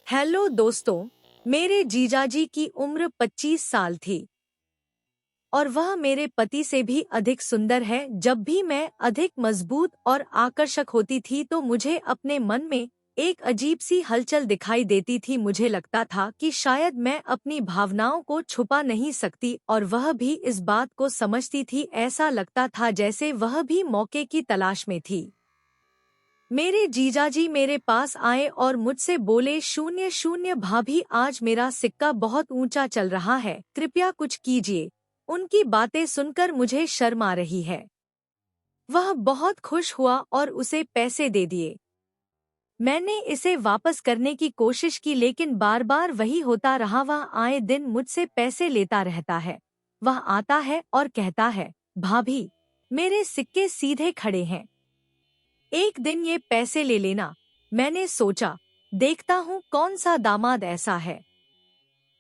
Hello दोस्तों। मेरे जीजाजी की उम्र 25 साल थी और वह मेरे पति से भी अधिक सुंदर है। जब भी मैं अधिक मजबूत और आकर्षक होती थी तो मुझे अपने मन में एक अजीब सी हलचल दिखाई देती थी। मुझे लगता था कि शायद मैं अपनी भावनाओं को छुपा नहीं सकती और वह भी इस बात को समझती थी। ऐसा लगता था जैसे वह भी मौके की तलाश में थी। मेरे जीजाजी मेरे पास आए और मुझसे बोले, शून्य शून्य भाभी, आज मेरा सिक्का बहुत ऊंचा चल रहा है, कृपया कुछ कीजिए। उनकी बातें सुनकर मुझे शर्म आ रही है। वह बहुत खुश हुआ और उसे पैसे दे दिए। मैंने इसे वापस करने की कोशिश की लेकिन बार बार वही होता रहा। वह आए दिन मुझसे पैसे लेता रहता है। वह आता है और कहता है, भाभी, मेरे सिक्के सीधे खड़े हैं, एक दिन ये पैसे ले लेना। मैंने सोचा, देखता हूँ कौन सा दामाद ऐसा है।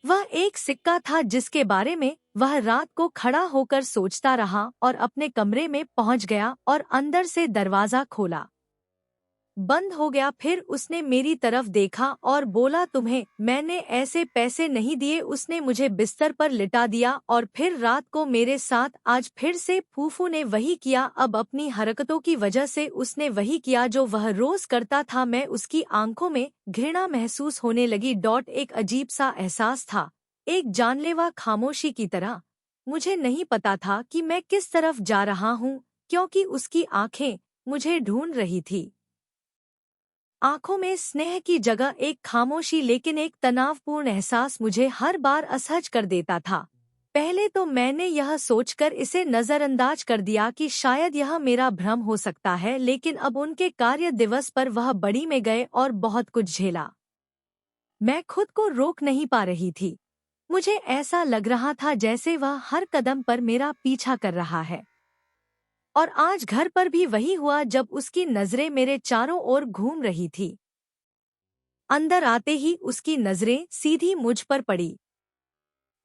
वह एक सिक्का था जिसके बारे में वह रात को खड़ा होकर सोचता रहा और अपने कमरे में पहुंच गया और अंदर से दरवाजा खोला, बंद हो गया। फिर उसने मेरी तरफ देखा और बोला, तुम्हें मैंने ऐसे पैसे नहीं दिए। उसने मुझे बिस्तर पर लिटा दिया और फिर रात को मेरे साथ आज फिर से फूफू ने वही किया। अब अपनी हरकतों की वजह से उसने वही किया जो वह रोज करता था। मैं उसकी आंखों में घृणा महसूस होने लगी। एक अजीब सा एहसास था, एक जानलेवा खामोशी की तरह। मुझे नहीं पता था कि मैं किस तरफ जा रहा हूँ, क्योंकि उसकी आंखें मुझे ढूंढ रही थी। आंखों में स्नेह की जगह एक खामोशी, लेकिन एक तनावपूर्ण एहसास मुझे हर बार असहज कर देता था। पहले तो मैंने यह सोचकर इसे नजरअंदाज कर दिया कि शायद यह मेरा भ्रम हो सकता है, लेकिन अब उनके कार्य दिवस पर वह बड़ी में गए और बहुत कुछ झेला। मैं खुद को रोक नहीं पा रही थी। मुझे ऐसा लग रहा था जैसे वह हर कदम पर मेरा पीछा कर रहा है। और आज घर पर भी वही हुआ जब उसकी नजरें मेरे चारों ओर घूम रही थी। अंदर आते ही उसकी नजरें सीधी मुझ पर पड़ी।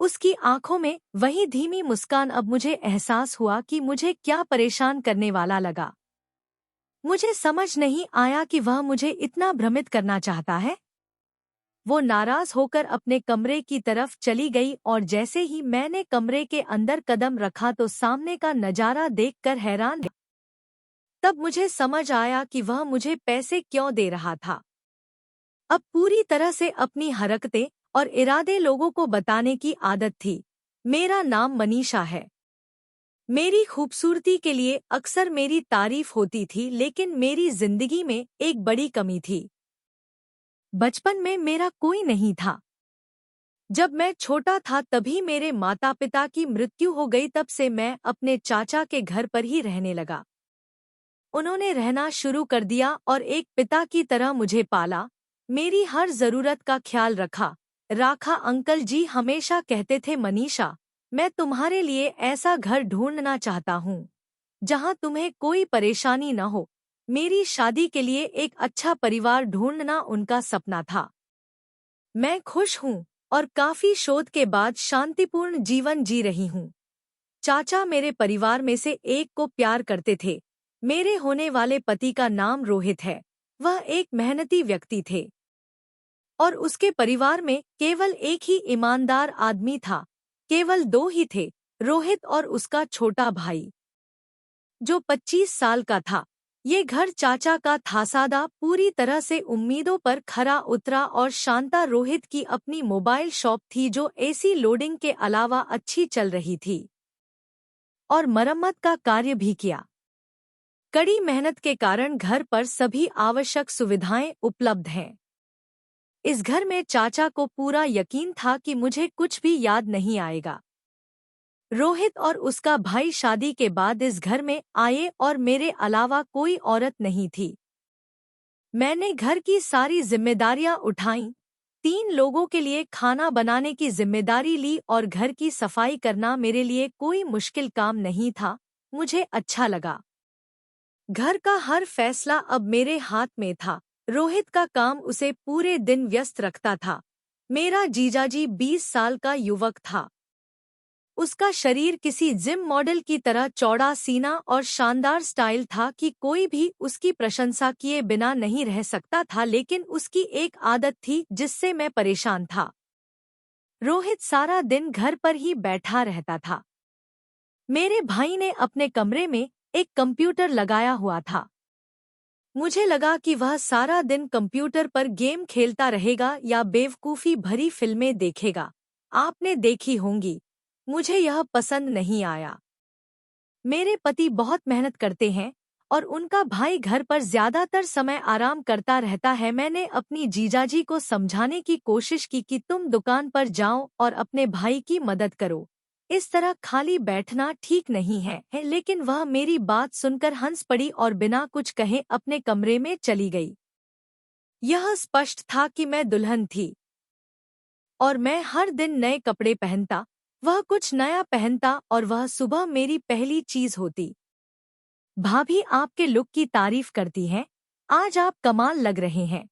उसकी आंखों में वही धीमी मुस्कान। अब मुझे एहसास हुआ कि मुझे क्या परेशान करने वाला लगा। मुझे समझ नहीं आया कि वह मुझे इतना भ्रमित करना चाहता है। वो नाराज होकर अपने कमरे की तरफ चली गई और जैसे ही मैंने कमरे के अंदर कदम रखा तो सामने का नजारा देखकर हैरान। तब मुझे समझ आया कि वह मुझे पैसे क्यों दे रहा था। अब पूरी तरह से अपनी हरकतें और इरादे लोगों को बताने की आदत थी। मेरा नाम मनीषा है। मेरी खूबसूरती के लिए अक्सर मेरी तारीफ होती थी, लेकिन मेरी जिंदगी में एक बड़ी कमी थी। बचपन में मेरा कोई नहीं था। जब मैं छोटा था तभी मेरे माता पिता की मृत्यु हो गई। तब से मैं अपने चाचा के घर पर ही रहने लगा। उन्होंने रहना शुरू कर दिया और एक पिता की तरह मुझे पाला, मेरी हर जरूरत का ख्याल रखा। राखा अंकल जी हमेशा कहते थे, मनीषा, मैं तुम्हारे लिए ऐसा घर ढूंढना चाहता हूँ जहाँ तुम्हें कोई परेशानी न हो। मेरी शादी के लिए एक अच्छा परिवार ढूंढना उनका सपना था। मैं खुश हूँ और काफी शोध के बाद शांतिपूर्ण जीवन जी रही हूँ। चाचा मेरे परिवार में से एक को प्यार करते थे। मेरे होने वाले पति का नाम रोहित है। वह एक मेहनती व्यक्ति थे और उसके परिवार में केवल एक ही ईमानदार आदमी था। केवल दो ही थे, रोहित और उसका छोटा भाई जो 25 साल का था। ये घर चाचा का था, सादा, पूरी तरह से उम्मीदों पर खरा उतरा। और शांता रोहित की अपनी मोबाइल शॉप थी जो एसी लोडिंग के अलावा अच्छी चल रही थी और मरम्मत का कार्य भी किया। कड़ी मेहनत के कारण घर पर सभी आवश्यक सुविधाएं उपलब्ध हैं। इस घर में चाचा को पूरा यकीन था कि मुझे कुछ भी याद नहीं आएगा। रोहित और उसका भाई शादी के बाद इस घर में आए और मेरे अलावा कोई औरत नहीं थी। मैंने घर की सारी जिम्मेदारियां उठाईं। 3 लोगों के लिए खाना बनाने की जिम्मेदारी ली और घर की सफाई करना मेरे लिए कोई मुश्किल काम नहीं था। मुझे अच्छा लगा। घर का हर फैसला अब मेरे हाथ में था। रोहित का काम उसे पूरे दिन व्यस्त रखता था। मेरा जीजाजी 20 साल का युवक था। उसका शरीर किसी जिम मॉडल की तरह चौड़ा सीना और शानदार स्टाइल था कि कोई भी उसकी प्रशंसा किए बिना नहीं रह सकता था, लेकिन उसकी एक आदत थी जिससे मैं परेशान था। रोहित सारा दिन घर पर ही बैठा रहता था। मेरे भाई ने अपने कमरे में एक कंप्यूटर लगाया हुआ था। मुझे लगा कि वह सारा दिन कंप्यूटर पर गेम खेलता रहेगा या बेवकूफ़ी भरी फिल्में देखेगा। आपने देखी होंगी। मुझे यह पसंद नहीं आया। मेरे पति बहुत मेहनत करते हैं और उनका भाई घर पर ज्यादातर समय आराम करता रहता है। मैंने अपनी जीजाजी को समझाने की कोशिश की कि तुम दुकान पर जाओ और अपने भाई की मदद करो। इस तरह खाली बैठना ठीक नहीं है, लेकिन वह मेरी बात सुनकर हंस पड़ी और बिना कुछ कहे अपने कमरे में चली गई। यह स्पष्ट था कि मैं दुल्हन थी और मैं हर दिन नए कपड़े पहनता, वह कुछ नया पहनता और वह सुबह मेरी पहली चीज होती। भाभी आपके लुक की तारीफ करती हैं। आज आप कमाल लग रहे हैं।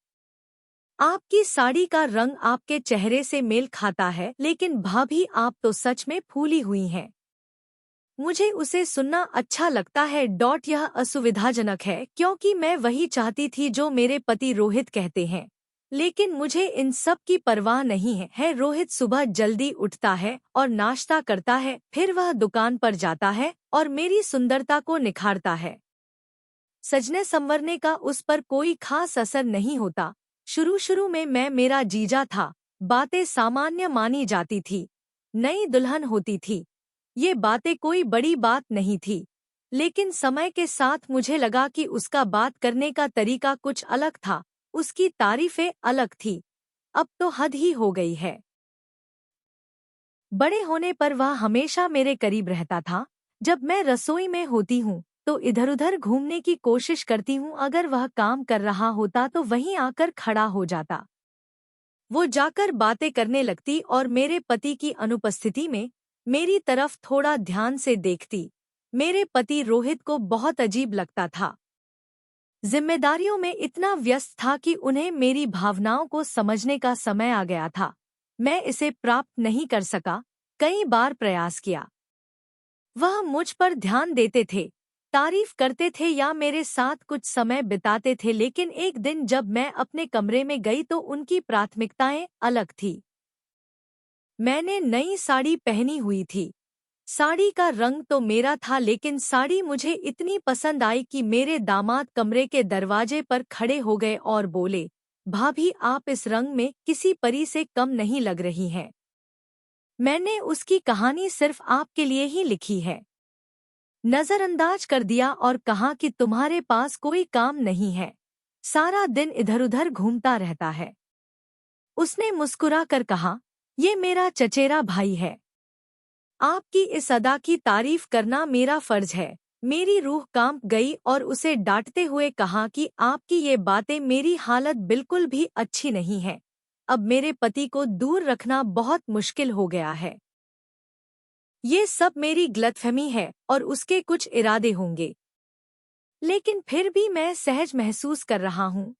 आपकी साड़ी का रंग आपके चेहरे से मेल खाता है, लेकिन भाभी आप तो सच में फूली हुई हैं। मुझे उसे सुनना अच्छा लगता है। यह असुविधाजनक है क्योंकि मैं वही चाहती थी जो मेरे पति रोहित कहते हैं, लेकिन मुझे इन सब की परवाह नहीं है। रोहित सुबह जल्दी उठता है और नाश्ता करता है, फिर वह दुकान पर जाता है और मेरी सुंदरता को निखारता है। सजने संवरने का उस पर कोई खास असर नहीं होता। शुरू शुरू में मैं मेरा जीजा था, बातें सामान्य मानी जाती थी। नई दुल्हन होती थी, ये बातें कोई बड़ी बात नहीं थी। लेकिन समय के साथ मुझे लगा कि उसका बात करने का तरीका कुछ अलग था, उसकी तारीफें अलग थी। अब तो हद ही हो गई है। बड़े होने पर वह हमेशा मेरे करीब रहता था। जब मैं रसोई में होती हूँ तो इधर-उधर घूमने की कोशिश करती हूँ। अगर वह काम कर रहा होता तो वहीं आकर खड़ा हो जाता। वो जाकर बातें करने लगती और मेरे पति की अनुपस्थिति में मेरी तरफ थोड़ा ध्यान से देखती। मेरे पति रोहित को बहुत अजीब लगता था। जिम्मेदारियों में इतना व्यस्त था कि उन्हें मेरी भावनाओं को समझने का समय आ गया था। मैं इसे प्राप्त नहीं कर सका, कई बार प्रयास किया। वह मुझ पर ध्यान देते थे, तारीफ करते थे या मेरे साथ कुछ समय बिताते थे, लेकिन एक दिन जब मैं अपने कमरे में गई तो उनकी प्राथमिकताएं अलग थी। मैंने नई साड़ी पहनी हुई थी। साड़ी का रंग तो मेरा था, लेकिन साड़ी मुझे इतनी पसंद आई कि मेरे दामाद कमरे के दरवाजे पर खड़े हो गए और बोले, भाभी आप इस रंग में किसी परी से कम नहीं लग रही हैं। मैंने उसकी कहानी सिर्फ आपके लिए ही लिखी है नजरअंदाज कर दिया और कहा कि तुम्हारे पास कोई काम नहीं है, सारा दिन इधर-उधर घूमता रहता है। उसने मुस्कुरा कर कहा, ये मेरा चचेरा भाई है। आपकी इस अदा की तारीफ करना मेरा फर्ज है। मेरी रूह कांप गई और उसे डांटते हुए कहा कि आपकी ये बातें मेरी हालत बिल्कुल भी अच्छी नहीं है। अब मेरे पति को दूर रखना बहुत मुश्किल हो गया है। ये सब मेरी गलतफहमी है और उसके कुछ इरादे होंगे। लेकिन फिर भी मैं सहज महसूस कर रहा हूँ।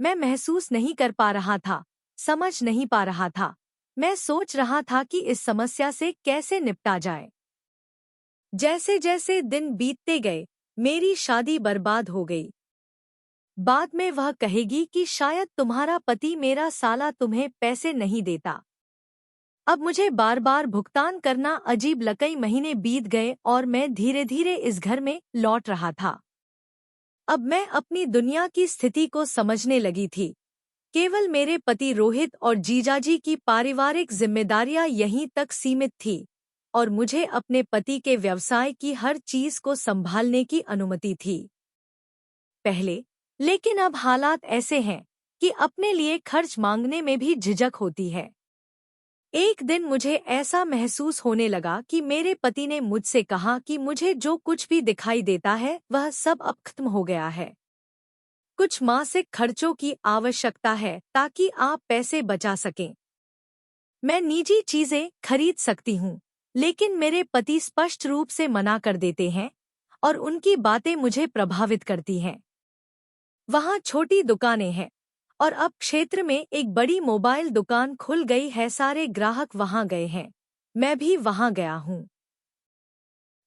मैं महसूस नहीं कर पा रहा था, समझ नहीं पा रहा था। मैं सोच रहा था कि इस समस्या से कैसे निपटा जाए। जैसे जैसे दिन बीतते गए, मेरी शादी बर्बाद हो गई। बाद में वह कहेगी कि शायद तुम्हारा पति मेरा साला तुम्हें पैसे नहीं देता। अब मुझे बार बार भुगतान करना अजीब लगा। कई महीने बीत गए और मैं धीरे धीरे इस घर में लौट रहा था। अब मैं अपनी दुनिया की स्थिति को समझने लगी थी। केवल मेरे पति रोहित और जीजाजी की पारिवारिक जिम्मेदारियां यहीं तक सीमित थी और मुझे अपने पति के व्यवसाय की हर चीज को संभालने की अनुमति थी पहले। लेकिन अब हालात ऐसे हैं कि अपने लिए खर्च मांगने में भी झिझक होती है। एक दिन मुझे ऐसा महसूस होने लगा कि मेरे पति ने मुझसे कहा कि मुझे जो कुछ भी दिखाई देता है वह सब अब खत्म हो गया है। कुछ मासिक खर्चों की आवश्यकता है ताकि आप पैसे बचा सकें। मैं निजी चीजें खरीद सकती हूँ, लेकिन मेरे पति स्पष्ट रूप से मना कर देते हैं और उनकी बातें मुझे प्रभावित करती हैं। वहाँ छोटी दुकानें हैं और अब क्षेत्र में एक बड़ी मोबाइल दुकान खुल गई है। सारे ग्राहक वहाँ गए हैं। मैं भी वहां गया हूँ।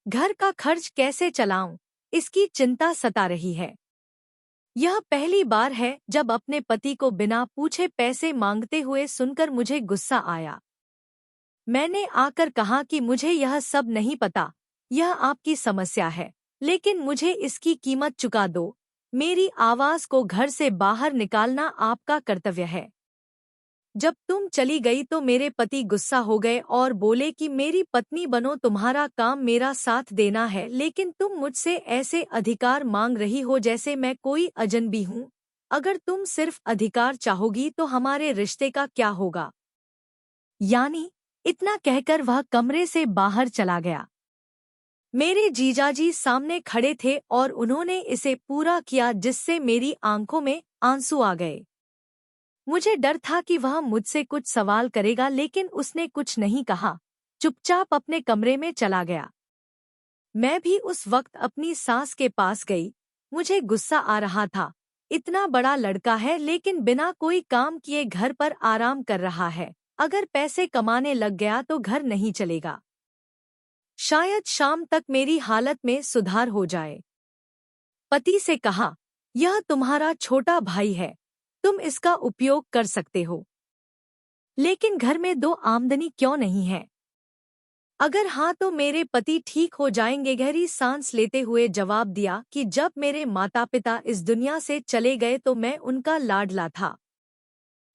घर का खर्च कैसे चलाऊं, इसकी चिंता सता रही है। यह पहली बार है जब अपने पति को बिना पूछे पैसे मांगते हुए सुनकर मुझे गुस्सा आया। मैंने आकर कहा कि मुझे यह सब नहीं पता, यह आपकी समस्या है, लेकिन मुझे इसकी कीमत चुका दो। मेरी आवाज को घर से बाहर निकालना आपका कर्तव्य है। जब तुम चली गई तो मेरे पति गुस्सा हो गए और बोले कि मेरी पत्नी बनो, तुम्हारा काम मेरा साथ देना है, लेकिन तुम मुझसे ऐसे अधिकार मांग रही हो जैसे मैं कोई अजनबी हूँ। अगर तुम सिर्फ अधिकार चाहोगी तो हमारे रिश्ते का क्या होगा? यानी इतना कहकर वह कमरे से बाहर चला गया। मेरे जीजाजी सामने खड़े थे और उन्होंने इसे पूरा किया जिससे मेरी आंखों में आंसू आ गए। मुझे डर था कि वह मुझसे कुछ सवाल करेगा, लेकिन उसने कुछ नहीं कहा, चुपचाप अपने कमरे में चला गया। मैं भी उस वक्त अपनी सास के पास गई। मुझे गुस्सा आ रहा था, इतना बड़ा लड़का है लेकिन बिना कोई काम किए घर पर आराम कर रहा है। अगर पैसे कमाने लग गया तो घर नहीं चलेगा। शायद शाम तक मेरी हालत में सुधार हो जाए। पति से कहा, यह तुम्हारा छोटा भाई है, तुम इसका उपयोग कर सकते हो, लेकिन घर में दो आमदनी क्यों नहीं है? अगर हाँ तो मेरे पति ठीक हो जाएंगे। गहरी सांस लेते हुए जवाब दिया कि जब मेरे माता पिता इस दुनिया से चले गए तो मैं उनका लाडला था।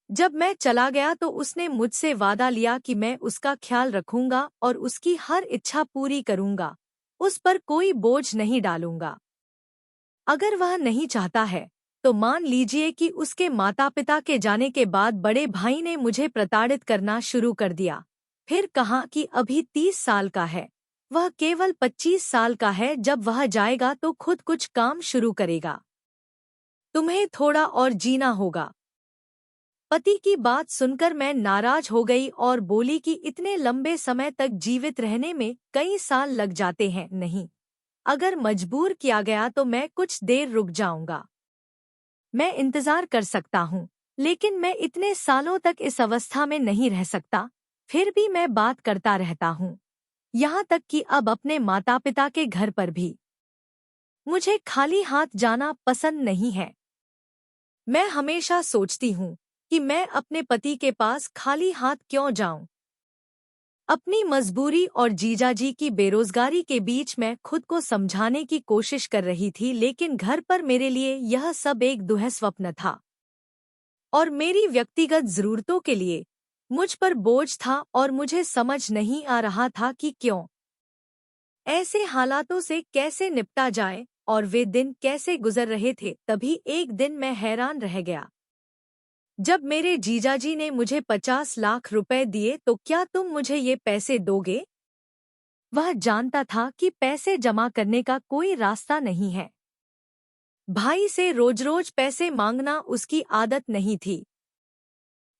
जब मैं चला गया तो उसने मुझसे वादा लिया कि मैं उसका ख्याल रखूंगा और उसकी हर इच्छा पूरी करूंगा, उस पर कोई बोझ नहीं डालूंगा। अगर वह नहीं चाहता है तो मान लीजिए कि उसके माता पिता के जाने के बाद बड़े भाई ने मुझे प्रताड़ित करना शुरू कर दिया। फिर कहा कि अभी 30 साल का है, वह केवल 25 साल का है, जब वह जाएगा तो खुद कुछ काम शुरू करेगा। तुम्हें थोड़ा और जीना होगा। पति की बात सुनकर मैं नाराज हो गई और बोली कि इतने लंबे समय तक जीवित रहने में कई साल लग जाते हैं। नहीं, अगर मजबूर किया गया तो मैं कुछ देर रुक जाऊंगा। मैं इंतजार कर सकता हूँ, लेकिन मैं इतने सालों तक इस अवस्था में नहीं रह सकता। फिर भी मैं बात करता रहता हूँ, यहाँ तक कि अब अपने माता पिता के घर पर भी। मुझे खाली हाथ जाना पसंद नहीं है। मैं हमेशा सोचती हूँ कि मैं अपने पति के पास खाली हाथ क्यों जाऊं। अपनी मजबूरी और जीजाजी की बेरोजगारी के बीच मैं खुद को समझाने की कोशिश कर रही थी, लेकिन घर पर मेरे लिए यह सब एक दुस्वप्न था और मेरी व्यक्तिगत जरूरतों के लिए मुझ पर बोझ था और मुझे समझ नहीं आ रहा था कि क्यों। ऐसे हालातों से कैसे निपटा जाए और वे दिन कैसे गुजर रहे थे। तभी एक दिन मैं हैरान रह गया जब मेरे जीजाजी ने मुझे 50 लाख रुपए दिए। तो क्या तुम मुझे ये पैसे दोगे? वह जानता था कि पैसे जमा करने का कोई रास्ता नहीं है। भाई से रोज रोज पैसे मांगना उसकी आदत नहीं थी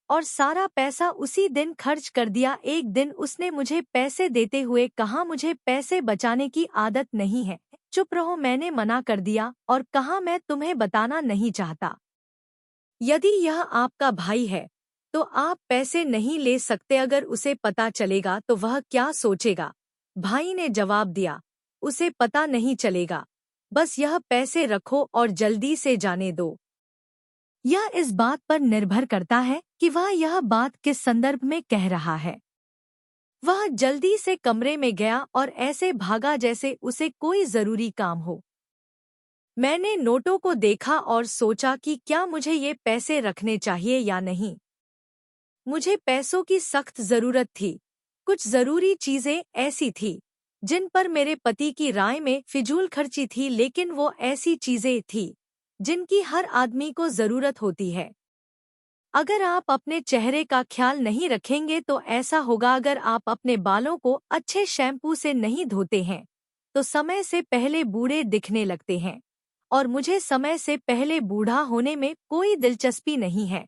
और सारा पैसा उसी दिन खर्च कर दिया। एक दिन उसने मुझे पैसे देते हुए कहा, मुझे पैसे बचाने की आदत नहीं है, चुप रहो। मैंने मना कर दिया और कहा, मैं तुम्हें बताना नहीं चाहता। यदि यह आपका भाई है तो आप पैसे नहीं ले सकते। अगर उसे पता चलेगा तो वह क्या सोचेगा? भाई ने जवाब दिया, उसे पता नहीं चलेगा, बस यह पैसे रखो और जल्दी से जाने दो। यह इस बात पर निर्भर करता है कि वह यह बात किस संदर्भ में कह रहा है। वह जल्दी से कमरे में गया और ऐसे भागा जैसे उसे कोई जरूरी काम हो। मैंने नोटों को देखा और सोचा कि क्या मुझे ये पैसे रखने चाहिए या नहीं। मुझे पैसों की सख्त जरूरत थी। कुछ जरूरी चीजें ऐसी थी जिन पर मेरे पति की राय में फिजूल खर्ची थी, लेकिन वो ऐसी चीजें थी जिनकी हर आदमी को जरूरत होती है। अगर आप अपने चेहरे का ख्याल नहीं रखेंगे तो ऐसा होगा। अगर आप अपने बालों को अच्छे शैम्पू से नहीं धोते हैं तो समय से पहले बूढ़े दिखने लगते हैं, और मुझे समय से पहले बूढ़ा होने में कोई दिलचस्पी नहीं है।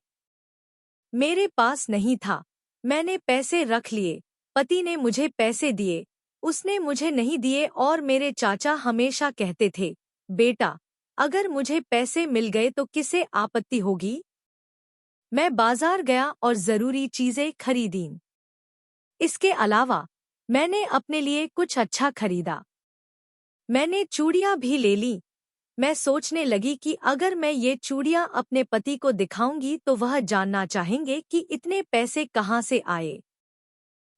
मेरे पास नहीं था, मैंने पैसे रख लिए। पति ने मुझे पैसे दिए, उसने मुझे नहीं दिए। और मेरे चाचा हमेशा कहते थे, बेटा, अगर मुझे पैसे मिल गए तो किसे आपत्ति होगी? मैं बाजार गया और जरूरी चीजें खरीदीं। इसके अलावा मैंने अपने लिए कुछ अच्छा खरीदा। मैंने चूड़ियां भी ले ली। मैं सोचने लगी कि अगर मैं ये चूड़ियां अपने पति को दिखाऊंगी तो वह जानना चाहेंगे कि इतने पैसे कहाँ से आए।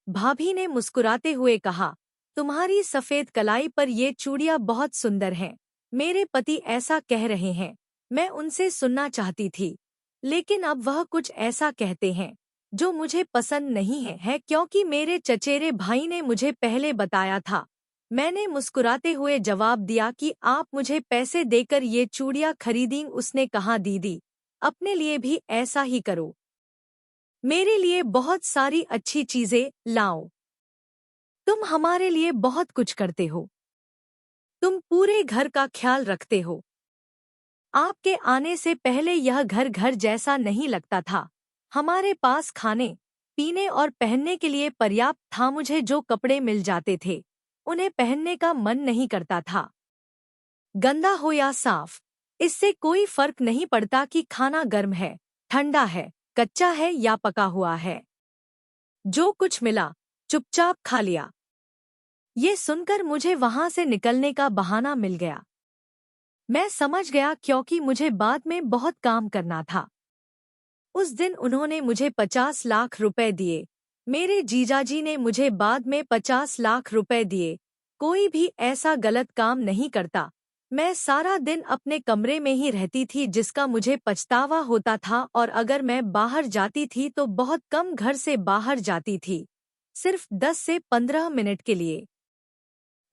भाभी ने मुस्कुराते हुए कहा, तुम्हारी सफेद कलाई पर ये चूड़ियां बहुत सुंदर हैं। मेरे पति ऐसा कह रहे हैं। मैं उनसे सुनना चाहती थी, लेकिन अब वह कुछ ऐसा कहते हैं जो मुझे पसंद नहीं है क्योंकि मेरे चचेरे भाई ने मुझे पहले बताया था। मैंने मुस्कुराते हुए जवाब दिया कि आप मुझे पैसे देकर ये चूड़ियां खरीदी। उसने कहा, दीदी, अपने लिए भी ऐसा ही करो। मेरे लिए बहुत सारी अच्छी चीजें लाओ। तुम हमारे लिए बहुत कुछ करते हो। तुम पूरे घर का ख्याल रखते हो। आपके आने से पहले यह घर घर जैसा नहीं लगता था। हमारे पास खाने, पीने और पहनने के लिए पर्याप्त था। मुझे जो कपड़े मिल जाते थे उन्हें पहनने का मन नहीं करता था। गंदा हो या साफ, इससे कोई फर्क नहीं पड़ता कि खाना गर्म है, ठंडा है, कच्चा है या पका हुआ है। जो कुछ मिला चुपचाप खा लिया। ये सुनकर मुझे वहां से निकलने का बहाना मिल गया। मैं समझ गया क्योंकि मुझे बाद में बहुत काम करना था। उस दिन उन्होंने मुझे 50 लाख रुपए दिए। मेरे जीजाजी ने मुझे बाद में 50 लाख रुपए दिए। कोई भी ऐसा गलत काम नहीं करता। मैं सारा दिन अपने कमरे में ही रहती थी जिसका मुझे पछतावा होता था, और अगर मैं बाहर जाती थी तो बहुत कम घर से बाहर जाती थी, सिर्फ 10 से 15 मिनट के लिए।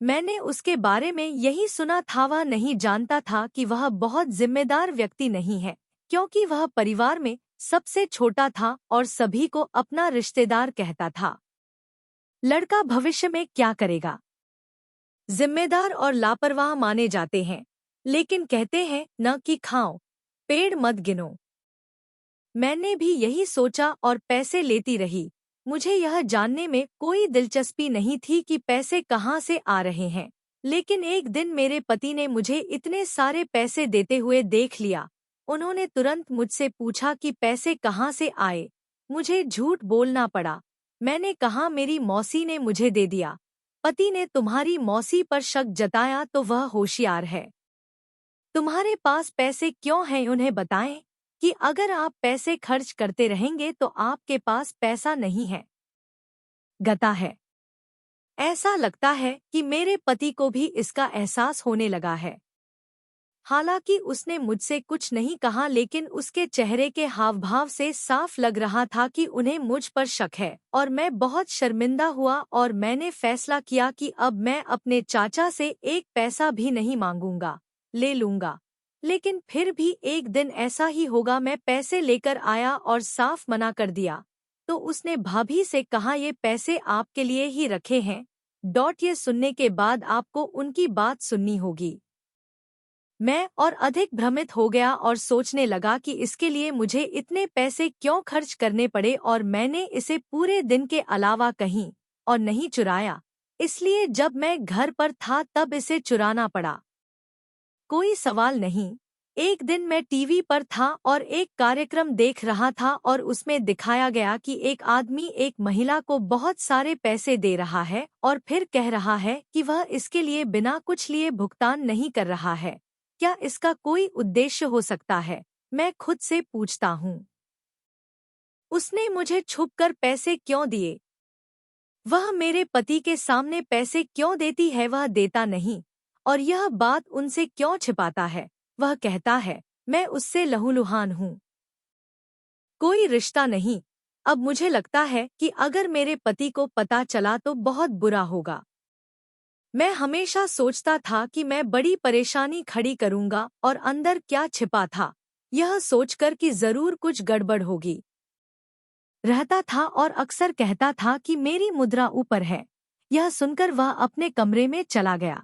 मैंने उसके बारे में यही सुना था। वह नहीं जानता था कि वह बहुत जिम्मेदार व्यक्ति नहीं है, क्योंकि वह परिवार में सबसे छोटा था और सभी को अपना रिश्तेदार कहता था। लड़का भविष्य में क्या करेगा? जिम्मेदार और लापरवाह माने जाते हैं, लेकिन कहते हैं न कि खाओ, पेड़ मत गिनो। मैंने भी यही सोचा और पैसे लेती रही। मुझे यह जानने में कोई दिलचस्पी नहीं थी कि पैसे कहाँ से आ रहे हैं, लेकिन एक दिन मेरे पति ने मुझे इतने सारे पैसे देते हुए देख लिया। उन्होंने तुरंत मुझसे पूछा कि पैसे कहाँ से आए। मुझे झूठ बोलना पड़ा। मैंने कहा, मेरी मौसी ने मुझे दे दिया। पति ने तुम्हारी मौसी पर शक जताया तो वह होशियार है। तुम्हारे पास पैसे क्यों हैं उन्हें बताएं कि अगर आप पैसे खर्च करते रहेंगे तो आपके पास पैसा नहीं है, गता है। ऐसा लगता है कि मेरे पति को भी इसका एहसास होने लगा है। हालांकि उसने मुझसे कुछ नहीं कहा, लेकिन उसके चेहरे के हावभाव से साफ लग रहा था कि उन्हें मुझ पर शक है, और मैं बहुत शर्मिंदा हुआ और मैंने फैसला किया कि अब मैं अपने चाचा से एक पैसा भी नहीं मांगूंगा, ले लूंगा। लेकिन फिर भी एक दिन ऐसा ही होगा। मैं पैसे लेकर आया और साफ मना कर दिया तो उसने भाभी से कहा, ये पैसे आपके लिए ही रखे हैं। ये सुनने के बाद आपको उनकी बात सुननी होगी। मैं और अधिक भ्रमित हो गया और सोचने लगा कि इसके लिए मुझे इतने पैसे क्यों खर्च करने पड़े, और मैंने इसे पूरे दिन के अलावा कहीं और नहीं चुराया, इसलिए जब मैं घर पर था तब इसे चुराना पड़ा। कोई सवाल नहीं। एक दिन मैं टीवी पर था और एक कार्यक्रम देख रहा था और उसमें दिखाया गया कि एक आदमी एक महिला को बहुत सारे पैसे दे रहा है और फिर कह रहा है कि वह इसके लिए बिना कुछ लिए भुगतान नहीं कर रहा है। क्या इसका कोई उद्देश्य हो सकता है? मैं खुद से पूछता हूँ। उसने मुझे छुपकर पैसे क्यों दिए? वह मेरे पति के सामने पैसे क्यों देती है? वह देता नहीं, और यह बात उनसे क्यों छिपाता है? वह कहता है, मैं उससे लहूलुहान हूँ। कोई रिश्ता नहीं। अब मुझे लगता है कि अगर मेरे पति को पता चला तो बहुत बुरा होगा। मैं हमेशा सोचता था कि मैं बड़ी परेशानी खड़ी करूंगा, और अंदर क्या छिपा था यह सोचकर कि जरूर कुछ गड़बड़ होगी रहता था, और अक्सर कहता था कि मेरी मुद्रा ऊपर है। यह सुनकर वह अपने कमरे में चला गया।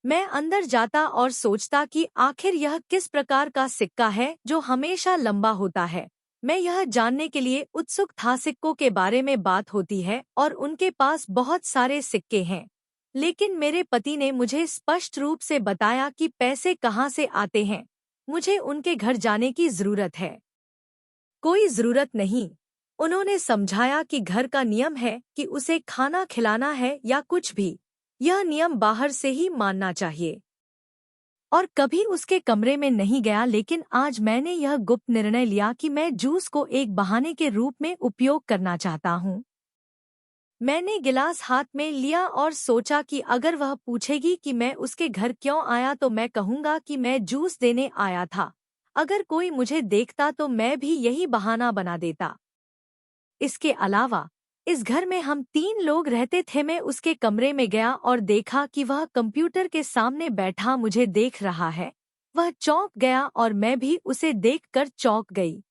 मैं अंदर जाता और सोचता कि आखिर यह किस प्रकार का सिक्का है जो हमेशा लंबा होता है। मैं यह जानने के लिए उत्सुक था। सिक्कों के बारे में बात होती है और उनके पास बहुत सारे सिक्के हैं, लेकिन मेरे पति ने मुझे स्पष्ट रूप से बताया कि पैसे कहाँ से आते हैं। मुझे उनके घर जाने की जरूरत है। कोई जरूरत नहीं। उन्होंने समझाया कि घर का नियम है कि उसे खाना खिलाना है या कुछ भी, यह नियम बाहर से ही मानना चाहिए। और कभी उसके कमरे में नहीं गया, लेकिन आज मैंने यह गुप्त निर्णय लिया कि मैं जूस को एक बहाने के रूप में उपयोग करना चाहता हूँ। मैंने गिलास हाथ में लिया और सोचा कि अगर वह पूछेगी कि मैं उसके घर क्यों आया तो मैं कहूँगा कि मैं जूस देने आया था। अगर कोई मुझे देखता तो मैं भी यही बहाना बना देता। इसके अलावा इस घर में हम 3 लोग रहते थे। मैं उसके कमरे में गया और देखा कि वह कंप्यूटर के सामने बैठा मुझे देख रहा है। वह चौंक गया और मैं भी उसे देखकर चौंक गई।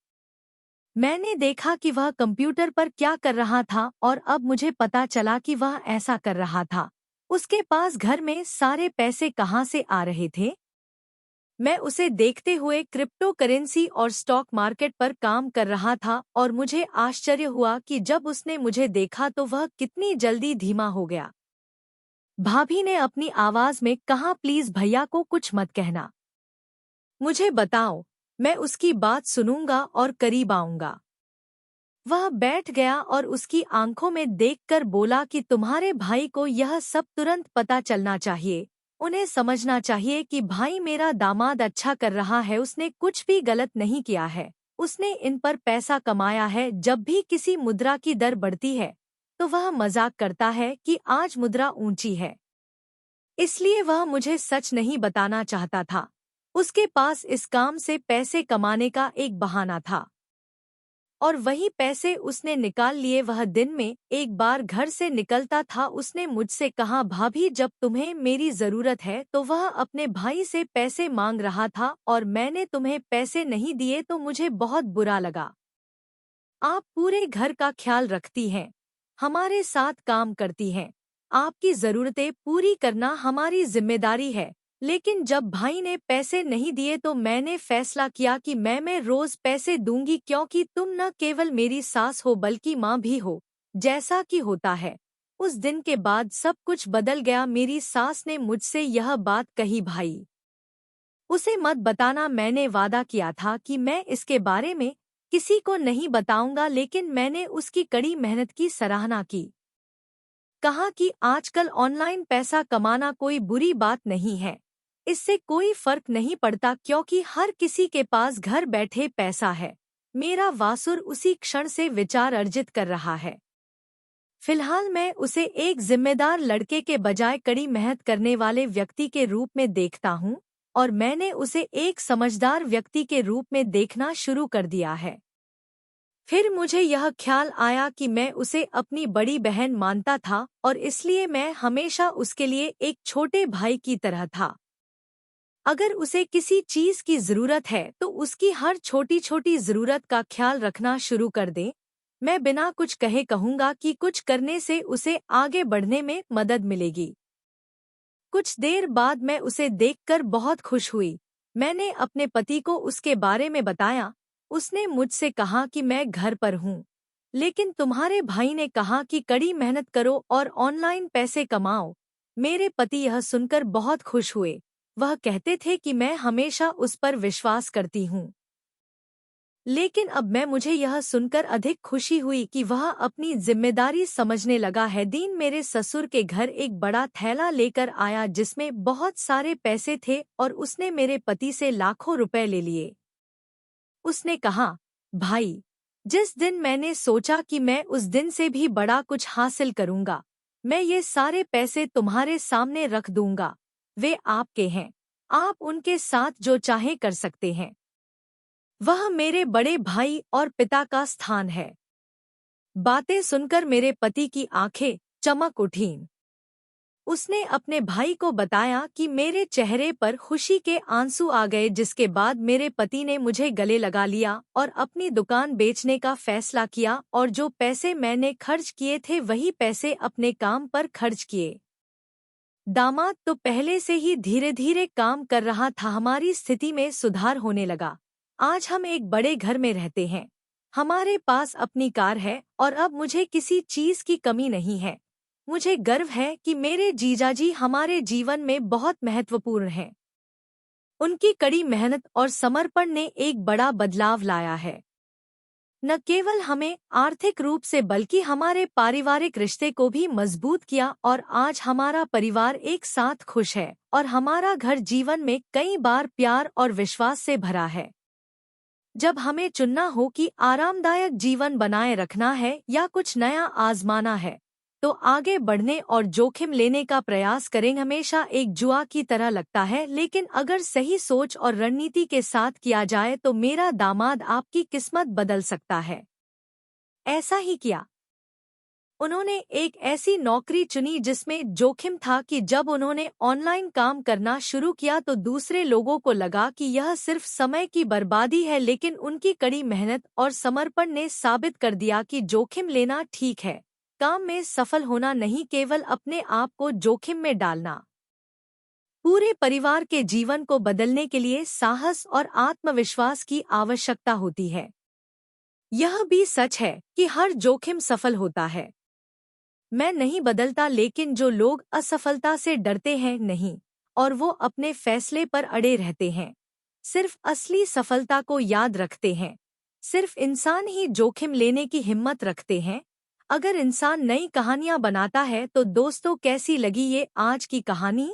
मैंने देखा कि वह कंप्यूटर पर क्या कर रहा था और अब मुझे पता चला कि वह ऐसा कर रहा था। उसके पास घर में सारे पैसे कहाँ से आ रहे थे? मैं उसे देखते हुए क्रिप्टो करेंसी और स्टॉक मार्केट पर काम कर रहा था और मुझे आश्चर्य हुआ कि जब उसने मुझे देखा तो वह कितनी जल्दी धीमा हो गया। भाभी ने अपनी आवाज में कहा, प्लीज भैया को कुछ मत कहना। मुझे बताओ, मैं उसकी बात सुनूंगा और करीब आऊंगा। वह बैठ गया और उसकी आंखों में देखकर बोला कि तुम्हारे भाई को यह सब तुरंत पता चलना चाहिए। उन्हें समझना चाहिए कि भाई मेरा दामाद अच्छा कर रहा है, उसने कुछ भी गलत नहीं किया है। उसने इन पर पैसा कमाया है। जब भी किसी मुद्रा की दर बढ़ती है तो वह मजाक करता है कि आज मुद्रा ऊंची है, इसलिए वह मुझे सच नहीं बताना चाहता था। उसके पास इस काम से पैसे कमाने का एक बहाना था और वही पैसे उसने निकाल लिए। वह दिन में एक बार घर से निकलता था। उसने मुझसे कहा, भाभी जब तुम्हें मेरी जरूरत है तो वह अपने भाई से पैसे मांग रहा था और मैंने तुम्हें पैसे नहीं दिए तो मुझे बहुत बुरा लगा। आप पूरे घर का ख्याल रखती हैं, हमारे साथ काम करती हैं, आपकी जरूरतें पूरी करना हमारी जिम्मेदारी है। लेकिन जब भाई ने पैसे नहीं दिए तो मैंने फैसला किया कि मैं रोज पैसे दूंगी, क्योंकि तुम न केवल मेरी सास हो बल्कि माँ भी हो, जैसा कि होता है। उस दिन के बाद सब कुछ बदल गया। मेरी सास ने मुझसे यह बात कही, भाई उसे मत बताना। मैंने वादा किया था कि मैं इसके बारे में किसी को नहीं बताऊंगा, लेकिन मैंने उसकी कड़ी मेहनत की सराहना की। कहा कि आजकल ऑनलाइन पैसा कमाना कोई बुरी बात नहीं है, इससे कोई फर्क नहीं पड़ता क्योंकि हर किसी के पास घर बैठे पैसा है। मेरा वासुर उसी क्षण से विचार अर्जित कर रहा है। फिलहाल मैं उसे एक जिम्मेदार लड़के के बजाय कड़ी मेहनत करने वाले व्यक्ति के रूप में देखता हूँ और मैंने उसे एक समझदार व्यक्ति के रूप में देखना शुरू कर दिया है। फिर मुझे यह ख्याल आया कि मैं उसे अपनी बड़ी बहन मानता था और इसलिए मैं हमेशा उसके लिए एक छोटे भाई की तरह था। अगर उसे किसी चीज की जरूरत है तो उसकी हर छोटी छोटी जरूरत का ख्याल रखना शुरू कर दे। मैं बिना कुछ कहे कहूँगा कि कुछ करने से उसे आगे बढ़ने में मदद मिलेगी। कुछ देर बाद मैं उसे देखकर बहुत खुश हुई। मैंने अपने पति को उसके बारे में बताया। उसने मुझसे कहा कि मैं घर पर हूँ, लेकिन तुम्हारे भाई ने कहा कि कड़ी मेहनत करो और ऑनलाइन पैसे कमाओ। मेरे पति यह सुनकर बहुत खुश हुए। वह कहते थे कि मैं हमेशा उस पर विश्वास करती हूँ। लेकिन अब मुझे यह सुनकर अधिक खुशी हुई कि वह अपनी जिम्मेदारी समझने लगा है। दिन मेरे ससुर के घर एक बड़ा थैला लेकर आया जिसमें बहुत सारे पैसे थे और उसने मेरे पति से लाखों रुपए ले लिए। उसने कहा, भाई, जिस दिन मैंने सोचा कि मैं उस दिन से भी बड़ा कुछ हासिल करूंगा, मैं ये सारे पैसे तुम्हारे सामने रख दूंगा। वे आपके हैं, आप उनके साथ जो चाहे कर सकते हैं। वह मेरे बड़े भाई और पिता का स्थान है। बातें सुनकर मेरे पति की आंखें चमक उठीं। उसने अपने भाई को बताया कि मेरे चेहरे पर खुशी के आंसू आ गए, जिसके बाद मेरे पति ने मुझे गले लगा लिया और अपनी दुकान बेचने का फैसला किया और जो पैसे मैंने खर्च किए थे वही पैसे अपने काम पर खर्च किए। दामाद तो पहले से ही धीरे धीरे काम कर रहा था। हमारी स्थिति में सुधार होने लगा। आज हम एक बड़े घर में रहते हैं, हमारे पास अपनी कार है और अब मुझे किसी चीज की कमी नहीं है। मुझे गर्व है कि मेरे जीजाजी हमारे जीवन में बहुत महत्वपूर्ण हैं। उनकी कड़ी मेहनत और समर्पण ने एक बड़ा बदलाव लाया है। न केवल हमें आर्थिक रूप से बल्कि हमारे पारिवारिक रिश्ते को भी मजबूत किया और आज हमारा परिवार एक साथ खुश है और हमारा घर जीवन में कई बार प्यार और विश्वास से भरा है। जब हमें चुनना हो कि आरामदायक जीवन बनाए रखना है या कुछ नया आजमाना है, तो आगे बढ़ने और जोखिम लेने का प्रयास करें हमेशा एक जुआ की तरह लगता है, लेकिन अगर सही सोच और रणनीति के साथ किया जाए तो मेरा दामाद आपकी किस्मत बदल सकता है। ऐसा ही किया। उन्होंने एक ऐसी नौकरी चुनी जिसमें जोखिम था कि जब उन्होंने ऑनलाइन काम करना शुरू किया तो दूसरे लोगों को लगा कि यह सिर्फ समय की बर्बादी है, लेकिन उनकी कड़ी मेहनत और समर्पण ने साबित कर दिया कि जोखिम लेना ठीक है। काम में सफल होना नहीं, केवल अपने आप को जोखिम में डालना। पूरे परिवार के जीवन को बदलने के लिए साहस और आत्मविश्वास की आवश्यकता होती है। यह भी सच है कि हर जोखिम सफल होता है। मैं नहीं बदलता, लेकिन जो लोग असफलता से डरते हैं नहीं, और वो अपने फैसले पर अड़े रहते हैं, सिर्फ असली सफलता को याद रखते हैं। सिर्फ इंसान ही जोखिम लेने की हिम्मत रखते हैं। अगर इंसान नई कहानियां बनाता है तो दोस्तों, कैसी लगी ये आज की कहानी?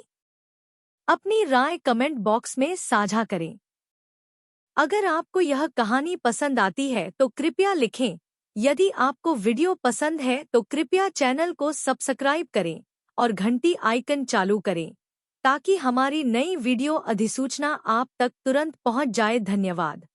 अपनी राय कमेंट बॉक्स में साझा करें। अगर आपको यह कहानी पसंद आती है तो कृपया लिखें। यदि आपको वीडियो पसंद है तो कृपया चैनल को सब्सक्राइब करें और घंटी आइकन चालू करें ताकि हमारी नई वीडियो अधिसूचना आप तक तुरंत पहुंच जाए। धन्यवाद।